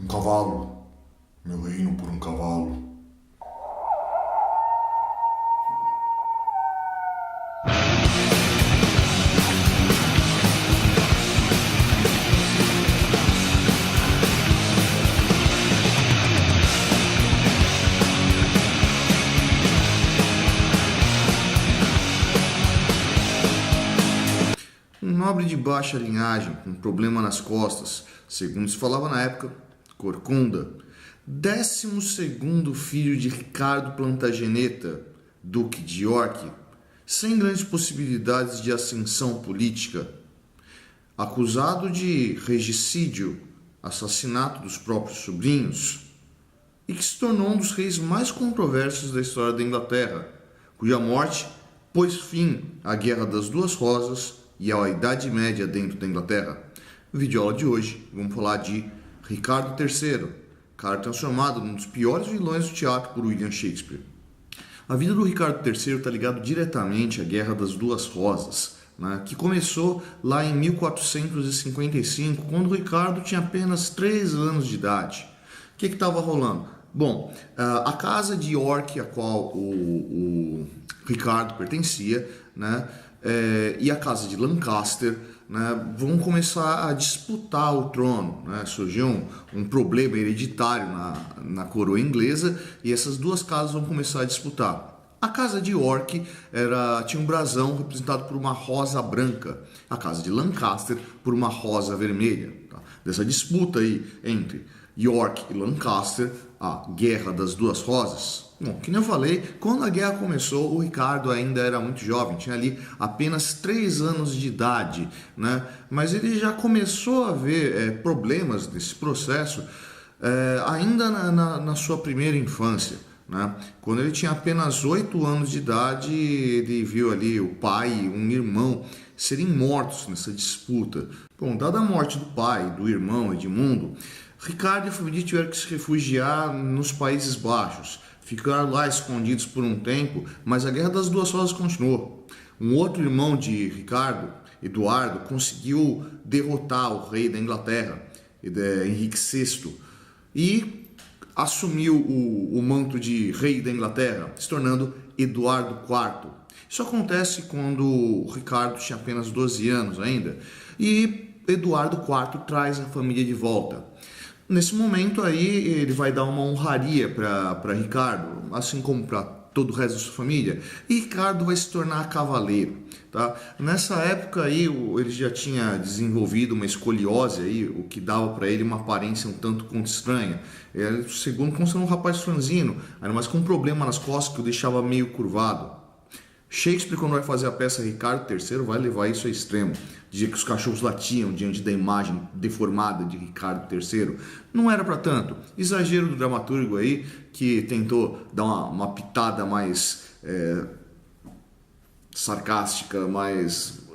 Um cavalo. Meu reino por um cavalo. Um nobre de baixa linhagem, com problema nas costas, segundo se falava na época, corcunda. 12º filho de Ricardo Plantageneta, duque de York, sem grandes possibilidades de ascensão política. Acusado de regicídio, assassinato dos próprios sobrinhos, e que se tornou um dos reis mais controversos da história da Inglaterra, cuja morte pôs fim à Guerra das Duas Rosas e à Idade Média dentro da Inglaterra. No vídeo aula de hoje, vamos falar de Ricardo III, cara transformado num dos piores vilões do teatro por William Shakespeare. A vida do Ricardo III está ligada diretamente à Guerra das Duas Rosas, que começou lá em 1455, quando o Ricardo tinha apenas 3 anos de idade. O que estava rolando? Bom, a casa de York, a qual o Ricardo pertencia, e a casa de Lancaster, vão começar a disputar o trono. Surgiu um problema hereditário na coroa inglesa e essas duas casas vão começar a disputar. A casa de York tinha um brasão representado por uma rosa branca, a casa de Lancaster por uma rosa vermelha. Dessa disputa aí entre York e Lancaster, a Guerra das Duas Rosas. Bom, que nem eu falei, quando a guerra começou, o Ricardo ainda era muito jovem, tinha ali apenas 3 anos de idade, mas ele já começou a ver problemas desse processo ainda na sua primeira infância. Quando ele tinha apenas 8 anos de idade, ele viu ali o pai e um irmão serem mortos nessa disputa. Bom, dada a morte do pai, do irmão Edmundo, Ricardo e a família tiveram que se refugiar nos Países Baixos. Ficaram lá escondidos por um tempo, mas a Guerra das Duas Rosas continuou. Um outro irmão de Ricardo, Eduardo, conseguiu derrotar o rei da Inglaterra, Henrique VI, e assumiu o manto de rei da Inglaterra, se tornando Eduardo IV. Isso acontece quando o Ricardo tinha apenas 12 anos ainda, e Eduardo IV traz a família de volta. Nesse momento aí ele vai dar uma honraria para Ricardo, assim como para todo o resto da sua família, e Ricardo vai se tornar cavaleiro. Nessa época aí ele já tinha desenvolvido uma escoliose aí, o que dava para ele uma aparência um tanto quanto estranha. Segundo consta, um rapaz franzino, mas com um problema nas costas que o deixava meio curvado. Shakespeare, quando vai fazer a peça Ricardo III, vai levar isso ao extremo. Dizia que os cachorros latiam diante da imagem deformada de Ricardo III. Não era para tanto. Exagero do dramaturgo aí, que tentou dar uma pitada mais sarcástica, mais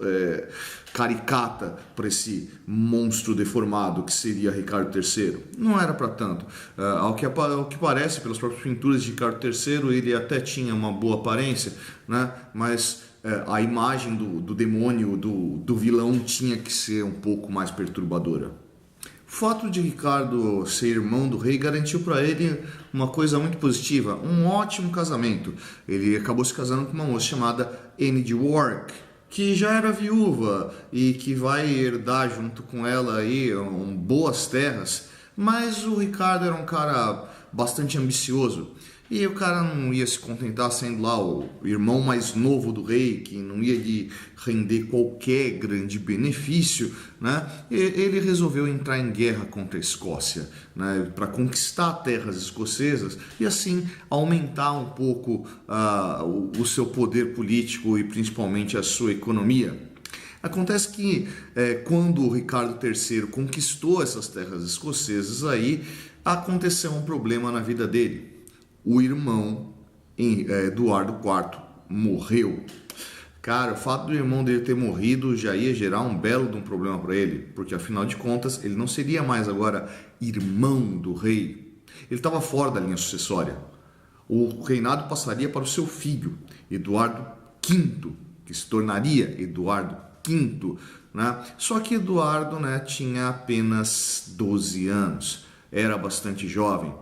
caricata para esse monstro deformado que seria Ricardo III. Não era para tanto. Ao que parece, pelas próprias pinturas de Ricardo III, ele até tinha uma boa aparência, mas a imagem do demônio, do vilão, tinha que ser um pouco mais perturbadora. O fato de Ricardo ser irmão do rei garantiu para ele uma coisa muito positiva, um ótimo casamento. Ele acabou se casando com uma moça chamada Anne de Warwick, que já era viúva e que vai herdar junto com ela aí boas terras, mas o Ricardo era um cara bastante ambicioso. E o cara não ia se contentar sendo lá o irmão mais novo do rei, que não ia lhe render qualquer grande benefício, Ele resolveu entrar em guerra contra a Escócia, para conquistar terras escocesas e assim aumentar um pouco o seu poder político e principalmente a sua economia. Acontece que quando o Ricardo III conquistou essas terras escocesas, aí aconteceu um problema na vida dele. O irmão Eduardo IV morreu. Cara, o fato do irmão dele ter morrido já ia gerar um belo de um problema para ele, porque afinal de contas ele não seria mais agora irmão do rei. Ele estava fora da linha sucessória. O reinado passaria para o seu filho, Eduardo V, que se tornaria Eduardo V. Só que Eduardo tinha apenas 12 anos. era bastante jovem,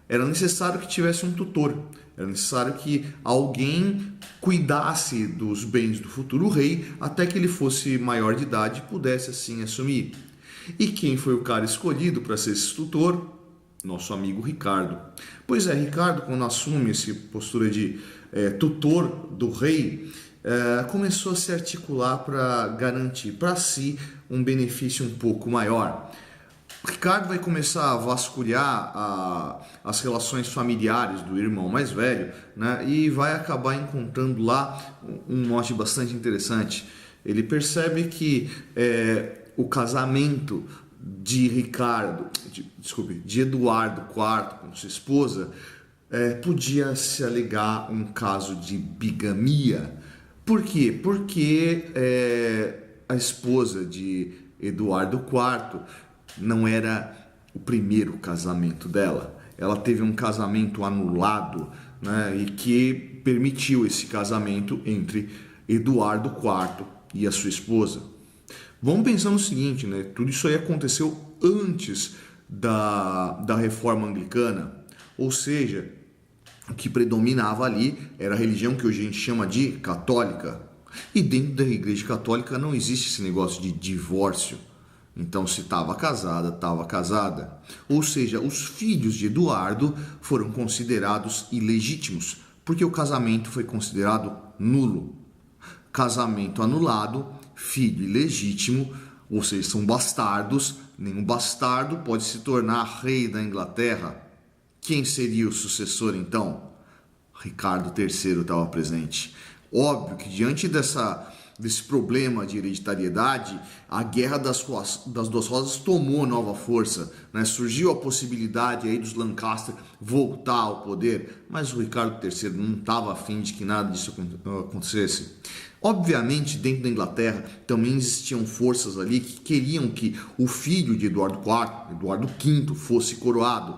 era necessário que tivesse um tutor, era necessário que alguém cuidasse dos bens do futuro rei até que ele fosse maior de idade e pudesse assim assumir. E quem foi o cara escolhido para ser esse tutor? Nosso amigo Ricardo. Pois é, Ricardo, quando assume essa postura de tutor do rei, começou a se articular para garantir para si um benefício um pouco maior. Ricardo vai começar a vasculhar as relações familiares do irmão mais velho, né, e vai acabar encontrando lá um mote bastante interessante. Ele percebe que o casamento de Eduardo IV com sua esposa podia se alegar um caso de bigamia. Por quê? Porque a esposa de Eduardo IV não era o primeiro casamento dela. Ela teve um casamento anulado, né, e que permitiu esse casamento entre Eduardo IV e a sua esposa. Vamos pensar no seguinte, né? Tudo isso aí aconteceu antes da reforma anglicana, ou seja, o que predominava ali era a religião que hoje a gente chama de católica. E dentro da igreja católica não existe esse negócio de divórcio. Então, se estava casada, estava casada. Ou seja, os filhos de Eduardo foram considerados ilegítimos, porque o casamento foi considerado nulo. Casamento anulado, filho ilegítimo, ou seja, são bastardos. Nenhum bastardo pode se tornar rei da Inglaterra. Quem seria o sucessor, então? Ricardo III estava presente. Óbvio que diante desse problema de hereditariedade, a Guerra das Duas Rosas tomou nova força, né? Surgiu a possibilidade aí dos Lancaster voltar ao poder, mas o Ricardo III não estava afim de que nada disso acontecesse. Obviamente, dentro da Inglaterra também existiam forças ali que queriam que o filho de Eduardo IV, Eduardo V, fosse coroado.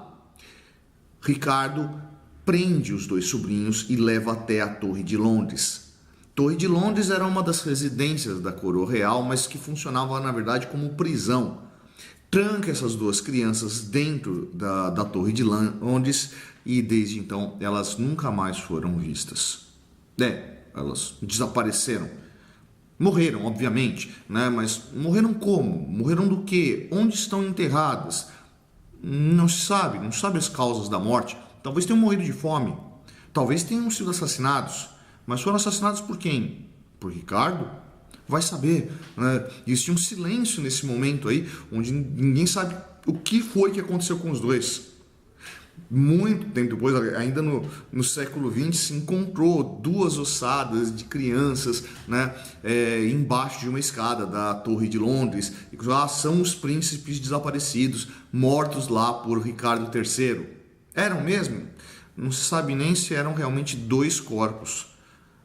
Ricardo prende os dois sobrinhos e leva até a Torre de Londres. Torre de Londres era uma das residências da coroa real, mas que funcionava na verdade como prisão. Tranca essas duas crianças dentro da Torre de Londres e desde então elas nunca mais foram vistas. Elas desapareceram. Morreram, obviamente, né? Mas morreram como? Morreram do quê? Onde estão enterradas? Não se sabe, não sabe as causas da morte. Talvez tenham morrido de fome, talvez tenham sido assassinados, mas foram assassinados por quem? Por Ricardo? Vai saber, né? Existe um silêncio nesse momento aí, onde ninguém sabe o que foi que aconteceu com os dois. Muito tempo depois, ainda no século XX, se encontrou duas ossadas de crianças, né, embaixo de uma escada da Torre de Londres. E são os príncipes desaparecidos, mortos lá por Ricardo III. Eram mesmo? Não se sabe nem se eram realmente dois corpos.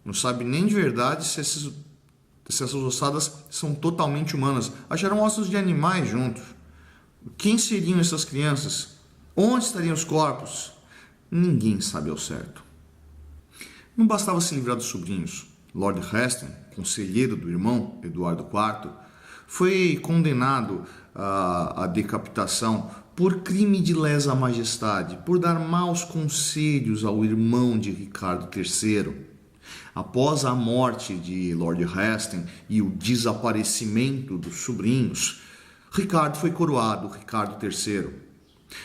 Não sabe nem de verdade se essas ossadas são totalmente humanas. Acharam ossos de animais juntos. Quem seriam essas crianças? Onde estariam os corpos? Ninguém sabe ao certo. Não bastava se livrar dos sobrinhos. Lord Hastings, conselheiro do irmão Eduardo IV, foi condenado à decapitação por crime de lesa majestade, por dar maus conselhos ao irmão de Ricardo III. Após a morte de Lord Hastings e o desaparecimento dos sobrinhos, Ricardo foi coroado, Ricardo III.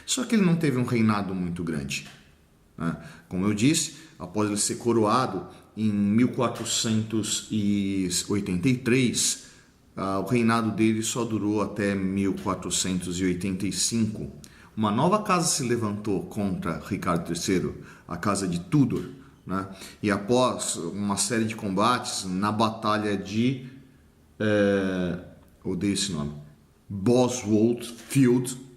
Só que ele não teve um reinado muito grande, né? Como eu disse, após ele ser coroado em 1483, o reinado dele só durou até 1485. Uma nova casa se levantou contra Ricardo III, a casa de Tudor, né? E após uma série de combates na batalha de odeio esse nome, Bosworth Field,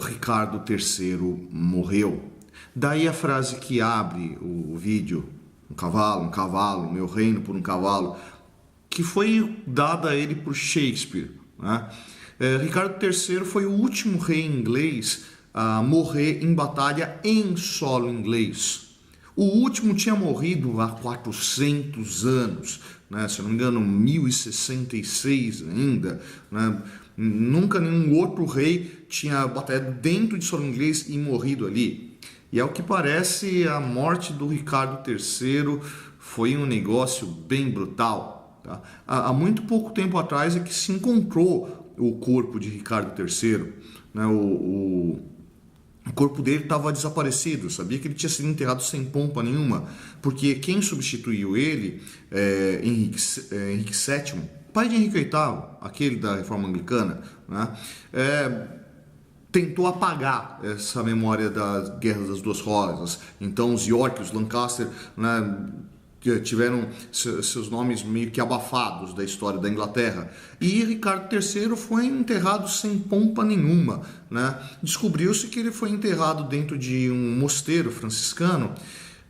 Ricardo III morreu. Daí a frase que abre o vídeo, um cavalo, meu reino por um cavalo, que foi dada a ele por Shakespeare, né? Ricardo III foi o último rei inglês a morrer em batalha em solo inglês. O último tinha morrido há 400 anos, né? Se eu não me engano, 1066 ainda, né? Nunca nenhum outro rei tinha batalhado dentro de solo inglês e morrido ali. E ao que parece, a morte do Ricardo III foi um negócio bem brutal. Tá? Há muito pouco tempo atrás é que se encontrou o corpo de Ricardo III. Né? O corpo dele estava desaparecido, sabia que ele tinha sido enterrado sem pompa nenhuma, porque quem substituiu ele, Henrique VII, pai de Henrique VIII, aquele da Reforma Anglicana, né? Tentou apagar essa memória das Guerras das Duas Rosas. Então os York, os Lancaster, né, tiveram seus nomes meio que abafados da história da Inglaterra. E Ricardo III foi enterrado sem pompa nenhuma, né? Descobriu-se que ele foi enterrado dentro de um mosteiro franciscano,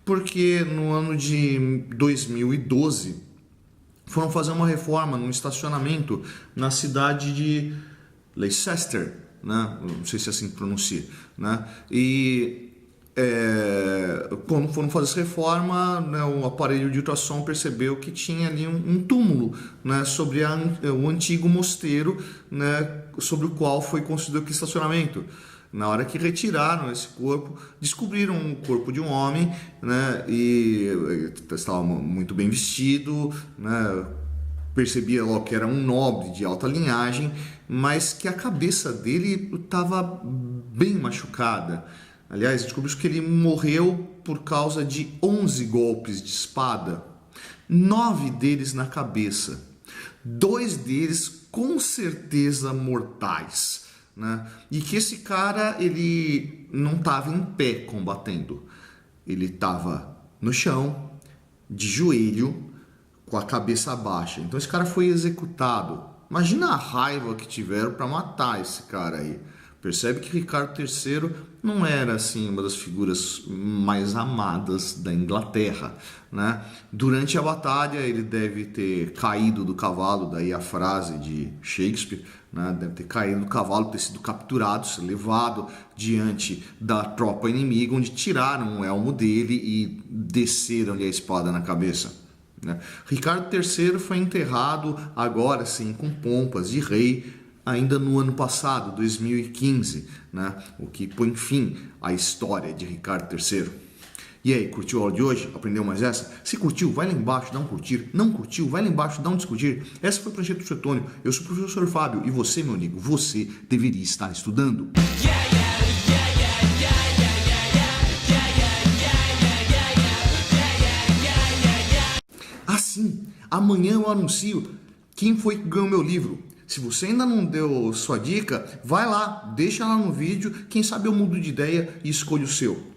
porque no ano de 2012 foram fazer uma reforma num estacionamento na cidade de Leicester, né? Não sei se é assim que pronuncia, né? E quando foram fazer essa reforma, né, o aparelho de ultrassom percebeu que tinha ali um túmulo, né, sobre o antigo mosteiro, né, sobre o qual foi construído aquele estacionamento. Na hora que retiraram esse corpo, descobriram o corpo de um homem, né, e estava muito bem vestido, né, percebia logo que era um nobre de alta linhagem, mas que a cabeça dele estava bem machucada. Aliás, descobriu que ele morreu por causa de 11 golpes de espada, 9 deles na cabeça, 2 deles com certeza mortais, né? E que esse cara, ele não estava em pé combatendo, ele estava no chão, de joelho, com a cabeça baixa. Então esse cara foi executado. Imagina a raiva que tiveram para matar esse cara aí. Percebe que Ricardo III não era assim uma das figuras mais amadas da Inglaterra, né? Durante a batalha ele deve ter caído do cavalo, daí a frase de Shakespeare, né? Deve ter caído do cavalo, ter sido capturado, ser levado diante da tropa inimiga, onde tiraram o elmo dele e desceram-lhe a espada na cabeça. Né? Ricardo III foi enterrado agora sim com pompas de rei ainda no ano passado, 2015, né? O que põe fim à história de Ricardo III. E aí, curtiu a aula de hoje? Aprendeu mais essa? Se curtiu, vai lá embaixo, dá um curtir. Não curtiu, vai lá embaixo, dá um discutir. Essa foi a Prancheta do Suetônio. Eu sou o professor Fábio e você, meu amigo, você deveria estar estudando. Assim, amanhã eu anuncio quem foi que ganhou meu livro. Se você ainda não deu sua dica, vai lá, deixa lá no vídeo, quem sabe eu mudo de ideia e escolho o seu.